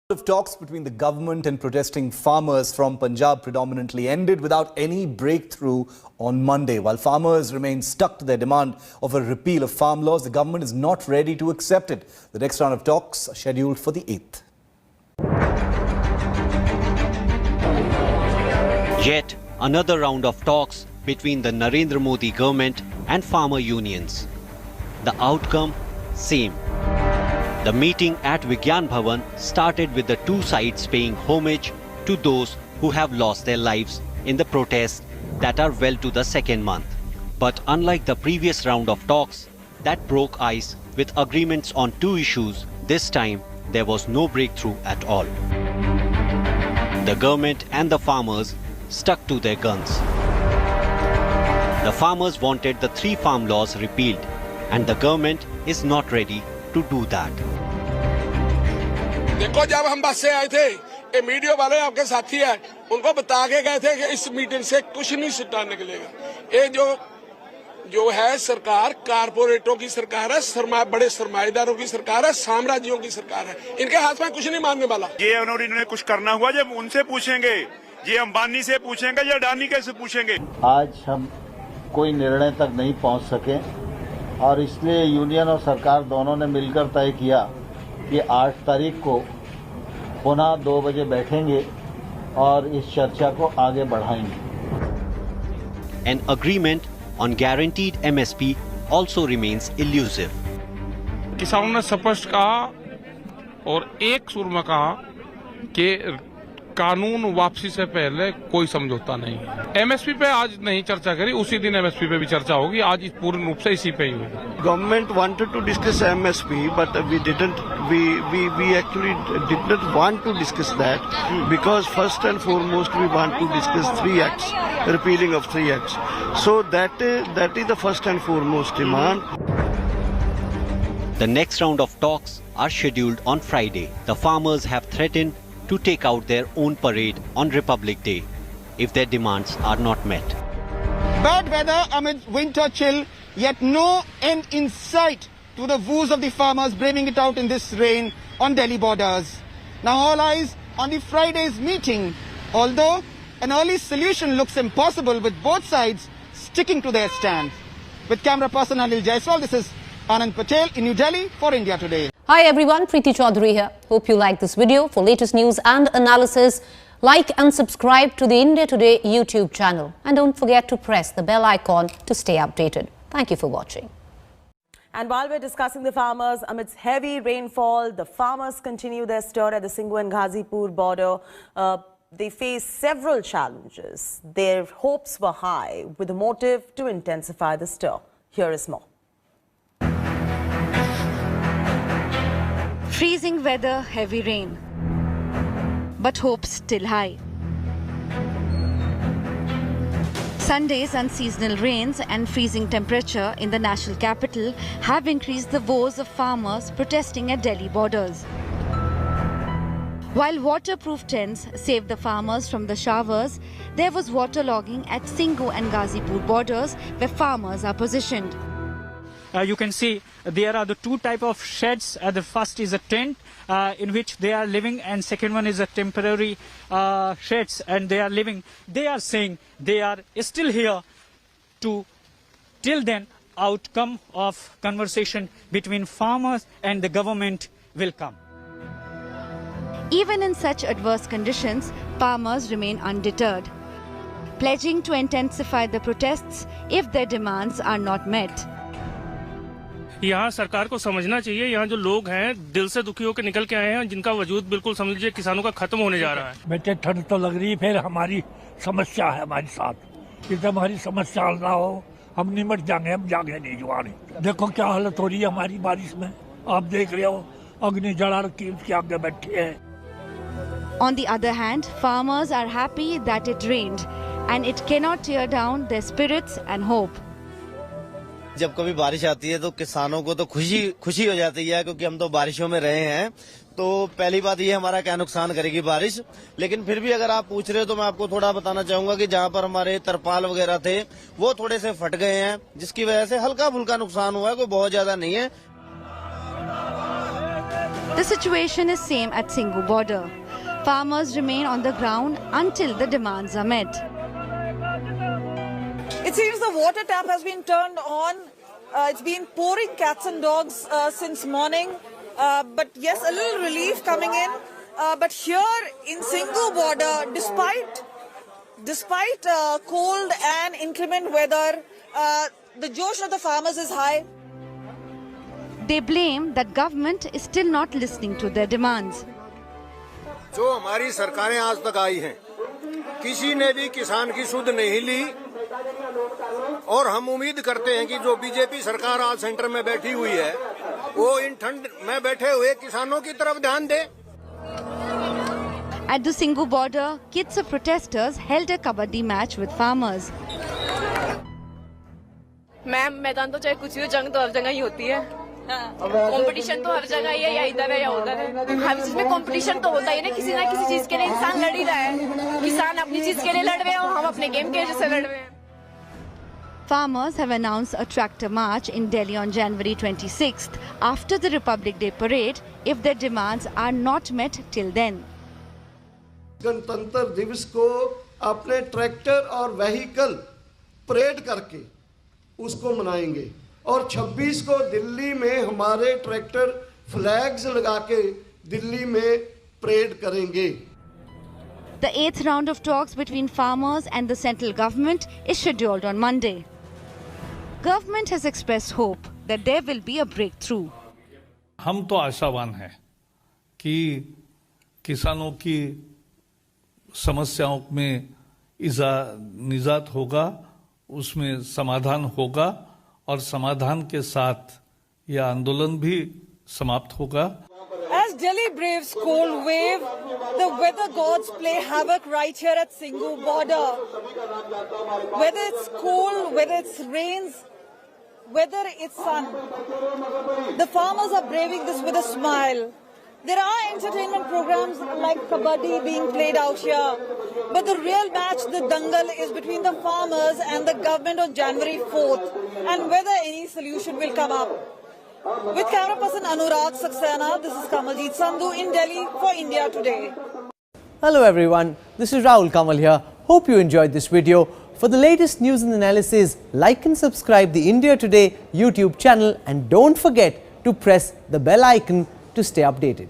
Of talks between the government and protesting farmers from Punjab predominantly ended without any breakthrough on Monday. While farmers remain stuck to their demand of a repeal of farm laws, the government is not ready to accept it. The next round of talks are scheduled for the 8th. Yet another round of talks between the Narendra Modi government and farmer unions. The outcome, same. The meeting at Vigyan Bhavan started with the two sides paying homage to those who have lost their lives in the protests that are well to the second month. But unlike the previous round of talks that broke ice with agreements on two issues, this time there was no breakthrough at all. The government and the farmers stuck to their guns. The farmers wanted the 3 farm laws repealed, and the government is not ready to do that. देखो, जब हम बस से आए थे, ये media वाले आपके साथी हैं, उनको बता के गए थे कि इस मीटिंग से कुछ नहीं सिद्धा निकलेगा। ये जो है सरकार, कारपोरेटों की सरकार है, बड़े सरमाएदारों की सरकार है, साम्राज्यों की सरकार है। इनके हाथ में कुछ नहीं मानने वाला। ये उन्होंने कुछ करना हुआ, जब उनसे पूछेंगे, ये अंबानी से पूछेंगे या अडानी कैसे पूछेंगे। आज हम कोई निर्णय तक नहीं पहुंच सके और इसलिए यूनियन और सरकार दोनों ने मिलकर तय किया कि 8 तारीख को पुनः 2 बजे बैठेंगे और इस चर्चा को आगे बढ़ाएंगे। An agreement on guaranteed MSP also remains elusive. किसानों ने स्पष्ट कहा और एक सुर में कहा कि कानून वापसी से पहले कोई समझौता नहीं है। एमएसपी पे आज नहीं चर्चा करी, उसी दिन एमएसपी पे भी चर्चा होगी। आज पूर्ण रूप से इसी पे ही होगी। Government wanted to discuss MSP, but we didn't. We actually did not want to discuss that because first and foremost we want to discuss 3 acts, repealing of 3 acts. So that is the first and foremost demand. The next round of talks are scheduled on Friday. The farmers have threatened to take out their own parade on Republic Day if their demands are not met. Bad weather amid winter chill, yet no end in sight to the woes of the farmers braving it out in this rain on Delhi borders. Now all eyes on the Friday's meeting, although an early solution looks impossible with both sides sticking to their stand. With camera person Anil Jaiswal, this is Anand Patel in New Delhi for India Today. Hi everyone, Preeti Chaudhary here. Hope you like this video. For latest news and analysis, like and subscribe to the India Today YouTube channel. And don't forget to press the bell icon to stay updated. Thank you for watching. And while we're discussing the farmers, amidst heavy rainfall, the farmers continue their stir at the Singhu and Ghazipur border. They face several challenges. Their hopes were high with a motive to intensify the stir. Here is more. Freezing weather, heavy rain, but hopes still high. Sunday's unseasonal rains and freezing temperature in the national capital have increased the woes of farmers protesting at Delhi borders. While waterproof tents saved the farmers from the showers, there was waterlogging at Singhu and Ghazipur borders where farmers are positioned. You can see there are the 2 types of sheds. The first is a tent in which they are living, and second one is a temporary sheds and they are living. They are saying they are still here to till then outcome of conversation between farmers and the government will come. Even in such adverse conditions, farmers remain undeterred, pledging to intensify the protests if their demands are not met. यहाँ सरकार को समझना चाहिए, यहाँ जो लोग हैं दिल से दुखी होकर निकल के आए हैं, जिनका वजूद बिल्कुल समझ लीजिए किसानों का खत्म होने जा रहा है। बेटे ठंड तो लग रही है, फिर हमारी समस्या है हमारे साथ। कि जब हमारी समस्या हल ना हो हम निमट जाएंगे, हम जागे नहीं जुआरे। देखो क्या हालत हो रही है हमारी बारिश में, आप देख रहे हो अग्नि जला रखी उसके आगे बैठे हैं। On the other hand, farmers are happy that it rained and it cannot tear down their spirits and hope. जब कभी बारिश आती है तो किसानों को तो खुशी हो जाती है, क्योंकि हम तो बारिशों में रहे हैं। तो पहली बात ये हमारा क्या नुकसान करेगी बारिश, लेकिन फिर भी अगर आप पूछ रहे हो तो मैं आपको थोड़ा बताना चाहूंगा कि जहां पर हमारे तरपाल वगैरह थे वो थोड़े से फट गए हैं, जिसकी वजह से हल्का फुल्का नुकसान हुआ है, कोई बहुत ज्यादा नहीं है। The situation is same at Singhu border. Farmers remain on the ground until the demands are met. It seems the water tap has been turned on. It's been pouring cats and dogs since morning. But yes, a little relief coming in. But here in Singhu border, despite cold and inclement weather, the josh of the farmers is high. They blame that government is still not listening to their demands. जो हमारी सरकारें आज तक आई हैं, किसी ने भी किसान की सुध नहीं ली और हम उम्मीद करते हैं कि जो बीजेपी सरकार आज सेंटर में बैठी हुई है, वो इन ठंड में बैठे हुए किसानों की तरफ ध्यान दे। At the Singhu border, kids of protesters held a kabaddi match with farmers. Ma'am, मैदान तो चाहे कुछ भी हो, जंग तो हर जगह ही होती है। कंपटीशन तो हर जगह ही है, या इधर है या उधर है। हर चीज में कंपटीशन तो होता ही है ना किसी चीज के लिए इंसान लड़ ही रहा है। किसान अपनी चीज के लिए लड़ रहे हैं और हम अपने गेम के वजह से लड़ रहे हैं। Farmers have announced a tractor march in Delhi on January 26th after the Republic Day parade if their demands are not met till then. गणतंत्र दिवस को अपने ट्रैक्टर और व्हीकल परेड करके उसको मनाएंगे और 26 को दिल्ली में हमारे ट्रैक्टर फ्लैग्स लगा के दिल्ली में परेड करेंगे। The 8th round of talks between farmers and the central government is scheduled on Monday. Government has expressed hope that there will be a breakthrough. हम तो आशावान हैं कि किसानों की समस्याओं में निजात होगा, उसमें समाधान होगा और समाधान के साथ यह आंदोलन भी समाप्त होगा। As Delhi braves cold wave, the weather gods play havoc right here at Singhu border. Whether it's cold, whether it's rains, whether it's sun, the farmers are braving this with a smile. There are entertainment programs like Kabaddi being played out here, but the real match, the dangal, is between the farmers and the government on January 4th, and whether any solution will come up. With camera person Anurag Saxena, this is Kamaljeet Sandhu in Delhi for India Today. Hello everyone, this is Rahul Kamal here. Hope you enjoyed this video. For the latest news and analysis, like and subscribe the India Today YouTube channel and don't forget to press the bell icon to stay updated.